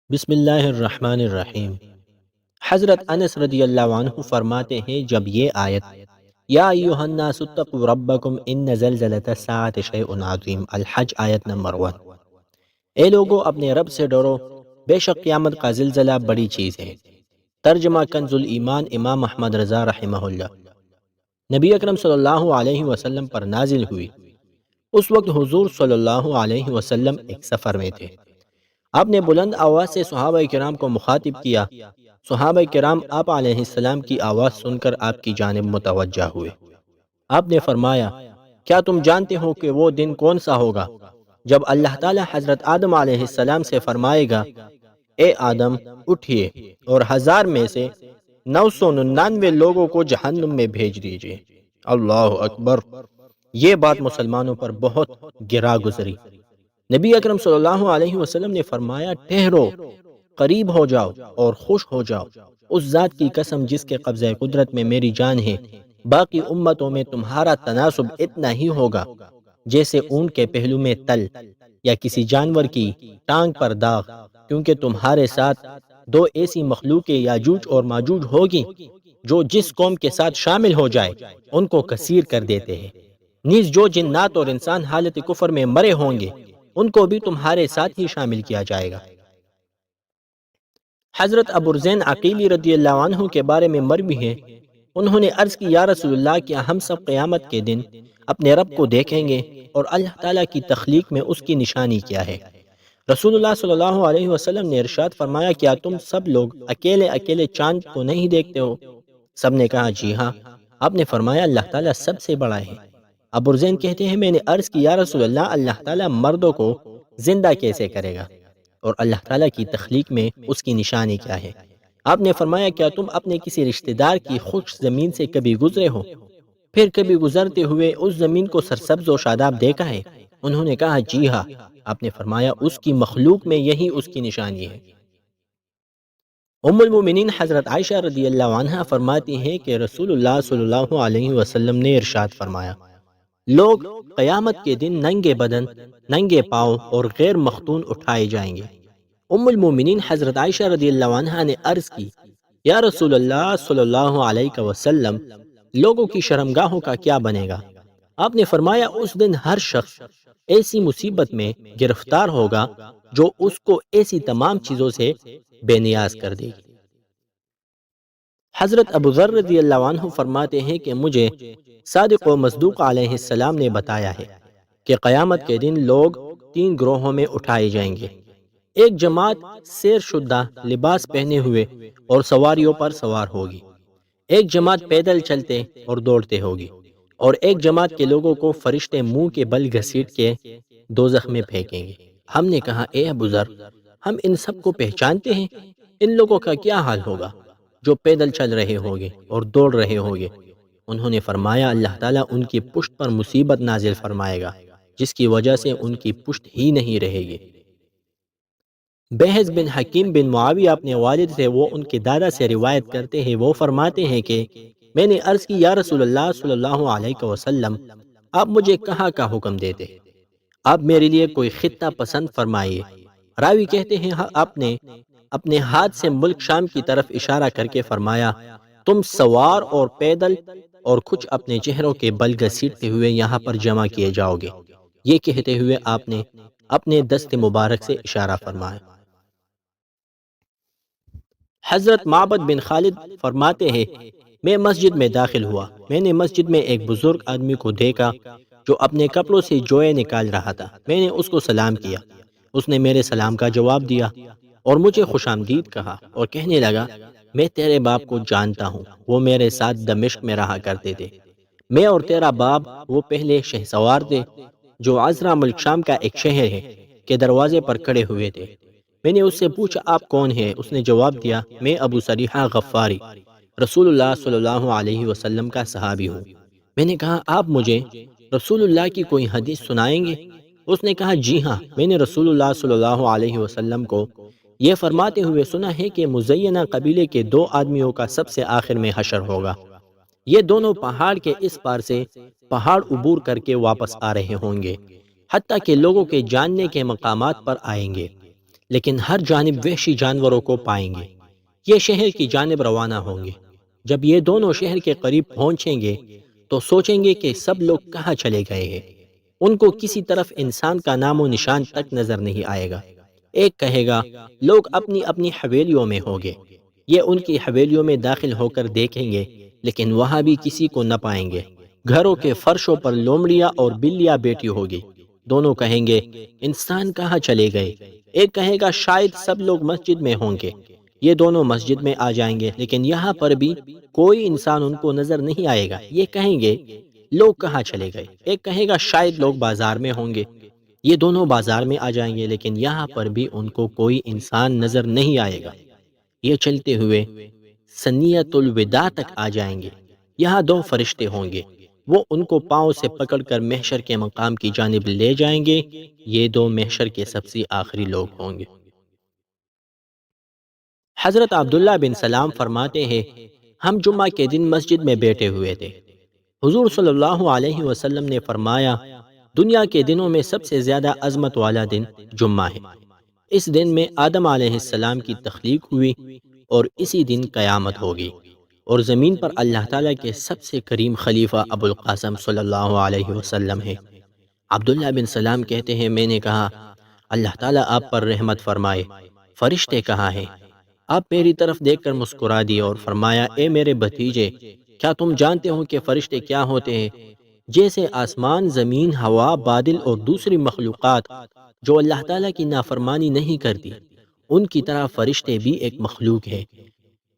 بسم اللہ الرحمن الرحیم۔ حضرت انس رضی اللہ عنہ فرماتے ہیں، جب یہ آیت یا ایھا الناس اتقوا ربکم ان زلزلۃ الساعۃ شیء عظیم الحج آیت نمبر 1، اے لوگو اپنے رب سے ڈرو، بے شک قیامت کا زلزلہ بڑی چیز ہے۔ ترجمہ کنز الایمان امام احمد رضا رحمہ اللہ۔ نبی اکرم صلی اللہ علیہ وسلم پر نازل ہوئی۔ اس وقت حضور صلی اللہ علیہ وسلم ایک سفر میں تھے۔ آپ نے بلند آواز سے صحابہ کرام کو مخاطب کیا۔ صحابہ کرام آپ علیہ السلام کی آواز سن کر آپ کی جانب متوجہ ہوئے۔ آپ نے فرمایا، کیا تم جانتے ہو کہ وہ دن کون سا ہوگا جب اللہ تعالی حضرت آدم علیہ السلام سے فرمائے گا، اے آدم اٹھئے اور 1000 میں سے 999 لوگوں کو جہنم میں بھیج دیجئے۔ اللہ اکبر! یہ بات مسلمانوں پر بہت گرا گزری۔ نبی اکرم صلی اللہ علیہ وسلم نے فرمایا، ٹھہرو، قریب ہو جاؤ اور خوش ہو جاؤ، اس ذات کی قسم جس کے قبضہ قدرت میں میری جان ہے، باقی امتوں میں تمہارا تناسب اتنا ہی ہوگا جیسے اونٹ کے پہلو میں تل یا کسی جانور کی ٹانگ پر داغ، کیونکہ تمہارے ساتھ 2 ایسی مخلوق یاجوج اور ماجوج ہوگی جو جس قوم کے ساتھ شامل ہو جائے ان کو کثیر کر دیتے ہیں۔ نیز جو جنات اور انسان حالت کفر میں مرے ہوں گے ان کو بھی تمہارے ساتھ ہی شامل کیا جائے گا۔ حضرت ابوذر عقیلی رضی اللہ عنہ کے بارے میں مروی ہے، انہوں نے عرض کی، یا رسول اللہ، کیا ہم سب قیامت کے دن اپنے رب کو دیکھیں گے؟ اور اللہ تعالیٰ کی تخلیق میں اس کی نشانی کیا ہے؟ رسول اللہ صلی اللہ علیہ وسلم نے ارشاد فرمایا، کیا تم سب لوگ اکیلے اکیلے چاند کو نہیں دیکھتے ہو؟ سب نے کہا، جی ہاں۔ آپ نے فرمایا، اللہ تعالیٰ سب سے بڑا ہے۔ ابوذر کہتے ہیں، میں نے عرض کی، یا رسول اللہ، اللہ تعالیٰ مردوں کو زندہ کیسے کرے گا؟ اور اللہ تعالیٰ کی تخلیق میں اس کی نشانی کیا ہے؟ آپ نے فرمایا، کیا تم اپنے کسی رشتہ دار کی خشک زمین سے کبھی گزرے ہو، پھر کبھی گزرتے ہوئے اس زمین کو سرسبز و شاداب دیکھا ہے؟ انہوں نے کہا، جی ہاں۔ آپ نے فرمایا، اس کی مخلوق میں یہی اس کی نشانی ہے۔ ام المومنین حضرت عائشہ رضی اللہ عنہا فرماتی ہیں کہ رسول اللہ صلی اللہ علیہ وسلم نے ارشاد فرمایا، لوگ قیامت کے دن ننگے بدن، ننگے پاؤں اور غیر مختون اٹھائے جائیں گے۔ ام المومنین حضرت عائشہ رضی اللہ عنہا نے عرض کی، یا رسول اللہ صلی اللہ علیہ وسلم، لوگوں کی شرمگاہوں کا کیا بنے گا؟ آپ نے فرمایا، اس دن ہر شخص ایسی مصیبت میں گرفتار ہوگا جو اس کو ایسی تمام چیزوں سے بے نیاز کر دے گی۔ حضرت ابوذر رضی اللہ عنہ فرماتے ہیں کہ مجھے صادق و مصدوق علیہ السلام نے بتایا ہے کہ قیامت کے دن لوگ 3 گروہوں میں اٹھائے جائیں گے۔ ایک جماعت سیر شدہ لباس پہنے ہوئے اور سواریوں پر سوار ہوگی، ایک جماعت پیدل چلتے اور دوڑتے ہوگی، اور ایک جماعت کے لوگوں کو فرشتے منہ کے بل گھسیٹ کے دوزخ میں پھینکیں گے۔ ہم نے کہا، اے ابوذر، ہم ان سب کو پہچانتے ہیں، ان لوگوں کا کیا حال ہوگا جو پیدل چل رہے ہوگے اور دوڑ رہے ہوگے؟ انہوں نے فرمایا، اللہ تعالیٰ ان کی پشت پر مصیبت نازل فرمائے گا جس کی وجہ سے ان کی پشت ہی نہیں رہے گی۔ بحث بن حکیم بن معاویہ اپنے والد سے، وہ ان کے دادا سے روایت کرتے ہیں، وہ فرماتے ہیں کہ میں نے عرض کی، یا رسول اللہ صلی اللہ علیہ وسلم، آپ مجھے کہاں کا حکم دیتے؟ آپ میرے لیے کوئی خطہ پسند فرمائیے۔ راوی کہتے ہیں، آپ نے اپنے ہاتھ سے ملک شام کی طرف اشارہ کر کے فرمایا، تم سوار اور پیدل اور کچھ اپنے چہروں کے بل گھسیٹتے ہوئے یہاں پر جمع کیے جاؤ گے۔ یہ کہتے ہوئے آپ نے اپنے دست مبارک سے اشارہ فرمایا۔ حضرت معبد بن خالد فرماتے ہیں، میں مسجد میں داخل ہوا، میں نے مسجد میں ایک بزرگ آدمی کو دیکھا جو اپنے کپڑوں سے جوئے نکال رہا تھا۔ میں نے اس کو سلام کیا، اس نے میرے سلام کا جواب دیا اور مجھے خوش آمدید کہا اور کہنے لگا، میں تیرے باپ کو جانتا ہوں، وہ میرے ساتھ دمشق میں رہا کرتے تھے۔ میں اور تیرا باپ وہ پہلے شہسوار تھے جو عزرا ملک شام کا ایک شہر ہے کے دروازے پر کھڑے ہوئے تھے۔ میں نے اس سے پوچھا، آپ کون ہیں؟ اس نے جواب دیا، میں ابو سریحہ غفاری، رسول اللہ صلی اللہ علیہ وسلم کا صحابی ہوں۔ میں نے کہا، آپ مجھے رسول اللہ کی کوئی حدیث سنائیں گے؟ اس نے کہا، جی ہاں، میں نے رسول اللہ صلی اللہ علیہ وسلم کو یہ فرماتے ہوئے سنا ہے کہ مزینہ قبیلے کے 2 آدمیوں کا سب سے آخر میں حشر ہوگا۔ یہ دونوں پہاڑ کے اس پار سے پہاڑ عبور کر کے واپس آ رہے ہوں گے، حتیٰ کہ لوگوں کے جاننے کے مقامات پر آئیں گے، لیکن ہر جانب وحشی جانوروں کو پائیں گے۔ یہ شہر کی جانب روانہ ہوں گے۔ جب یہ دونوں شہر کے قریب پہنچیں گے تو سوچیں گے کہ سب لوگ کہاں چلے گئے ہیں۔ ان کو کسی طرف انسان کا نام و نشان تک نظر نہیں آئے گا۔ ایک کہے گا لوگ اپنی اپنی حویلیوں میں ہوں گے۔ یہ ان کی حویلیوں میں داخل ہو کر دیکھیں گے لیکن وہاں بھی کسی کو نہ پائیں گے۔ گھروں کے فرشوں پر لومڑیاں اور بلیاں بیٹھی ہوگی۔ دونوں کہیں گے انسان کہاں چلے گئے۔ ایک کہے گا شاید سب لوگ مسجد میں ہوں گے۔ یہ دونوں مسجد میں آ جائیں گے لیکن یہاں پر بھی کوئی انسان ان کو نظر نہیں آئے گا۔ یہ کہیں گے لوگ کہاں چلے گئے۔ ایک کہے گا شاید لوگ بازار میں ہوں گے۔ یہ دونوں بازار میں آ جائیں گے لیکن یہاں پر بھی ان کو کوئی انسان نظر نہیں آئے گا۔ یہ چلتے ہوئے سنیت الوداع تک آ جائیں گے۔ یہاں دو فرشتے ہوں گے۔ وہ ان کو پاؤں سے پکڑ کر محشر کے مقام کی جانب لے جائیں گے۔ یہ دو محشر کے سب سے آخری لوگ ہوں گے۔ حضرت عبداللہ بن سلام فرماتے ہیں ہم جمعہ کے دن مسجد میں بیٹھے ہوئے تھے۔ حضور صلی اللہ علیہ وسلم نے فرمایا دنیا کے دنوں میں سب سے زیادہ عظمت والا دن جمعہ ہے۔ اس دن میں آدم علیہ السلام کی تخلیق ہوئی اور اسی دن قیامت ہوگی، اور زمین پر اللہ تعالیٰ کے سب سے کریم خلیفہ ابو القاسم صلی اللہ علیہ وسلم ہے۔ عبداللہ بن سلام کہتے ہیں میں نے کہا اللہ تعالیٰ آپ پر رحمت فرمائے، فرشتے کہاں ہیں؟ آپ میری طرف دیکھ کر مسکرا دیے اور فرمایا اے میرے بھتیجے، کیا تم جانتے ہو کہ فرشتے کیا ہوتے ہیں؟ جیسے آسمان، زمین، ہوا، بادل اور دوسری مخلوقات جو اللہ تعالیٰ کی نافرمانی نہیں کرتی، ان کی طرح فرشتے بھی ایک مخلوق ہے۔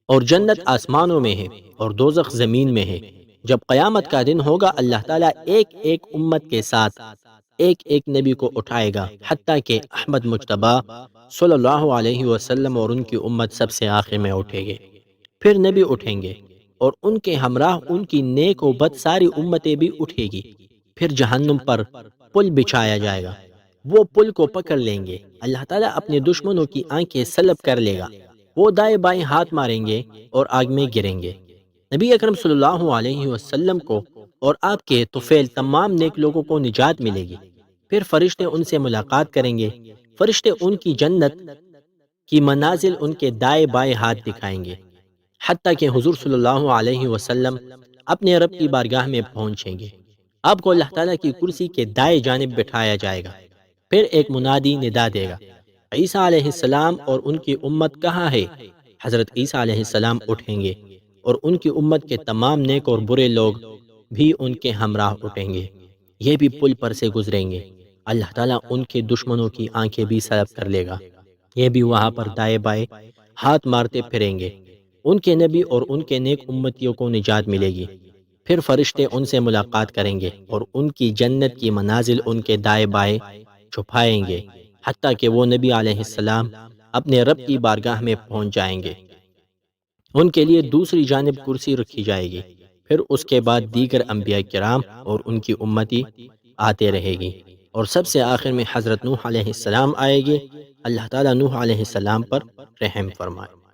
اور جنت آسمانوں میں ہے اور دوزخ زمین میں ہے۔ جب قیامت کا دن ہوگا اللہ تعالیٰ ایک ایک امت کے ساتھ ایک ایک نبی کو اٹھائے گا، حتیٰ کہ احمد مجتبیٰ صلی اللہ علیہ وسلم اور ان کی امت سب سے آخر میں اٹھے گے۔ پھر نبی اٹھیں گے اور ان کے ہمراہ ان کی نیک و بد ساری امتیں بھی اٹھے گی۔ پھر جہنم پر پل بچھایا جائے گا، وہ پل کو پکڑ لیں گے۔ اللہ تعالیٰ اپنے دشمنوں کی آنکھیں سلب کر لے گا، وہ دائیں بائیں ہاتھ ماریں گے اور آگ میں گریں گے۔ نبی اکرم صلی اللہ علیہ وسلم کو اور آپ کے طفیل تمام نیک لوگوں کو نجات ملے گی۔ پھر فرشتے ان سے ملاقات کریں گے۔ فرشتے ان کی جنت کی منازل ان کے دائیں بائیں ہاتھ دکھائیں گے، حتیٰ کہ حضور صلی اللہ علیہ وسلم اپنے رب کی بارگاہ میں پہنچیں گے۔ آپ کو اللہ تعالیٰ کی کرسی کے دائیں جانب بٹھایا جائے گا۔ پھر ایک منادی ندا دے گا عیسیٰ علیہ السلام اور ان کی امت کہاں ہے؟ حضرت عیسیٰ علیہ السلام اٹھیں گے اور ان کی امت کے تمام نیک اور برے لوگ بھی ان کے ہمراہ اٹھیں گے۔ یہ بھی پل پر سے گزریں گے۔ اللہ تعالیٰ ان کے دشمنوں کی آنکھیں بھی سلب کر لے گا، یہ بھی وہاں پر دائیں بائیں ہاتھ مارتے پھریں گے۔ ان کے نبی اور ان کے نیک امتیوں کو نجات ملے گی۔ پھر فرشتے ان سے ملاقات کریں گے اور ان کی جنت کی منازل ان کے دائیں بائیں چھپائیں گے، حتیٰ کہ وہ نبی علیہ السلام اپنے رب کی بارگاہ میں پہنچ جائیں گے۔ ان کے لیے دوسری جانب کرسی رکھی جائے گی۔ پھر اس کے بعد دیگر انبیاء کرام اور ان کی امتی آتے رہے گی، اور سب سے آخر میں حضرت نوح علیہ السلام آئے گی۔ اللہ تعالیٰ نوح علیہ السلام پر رحم فرمائے۔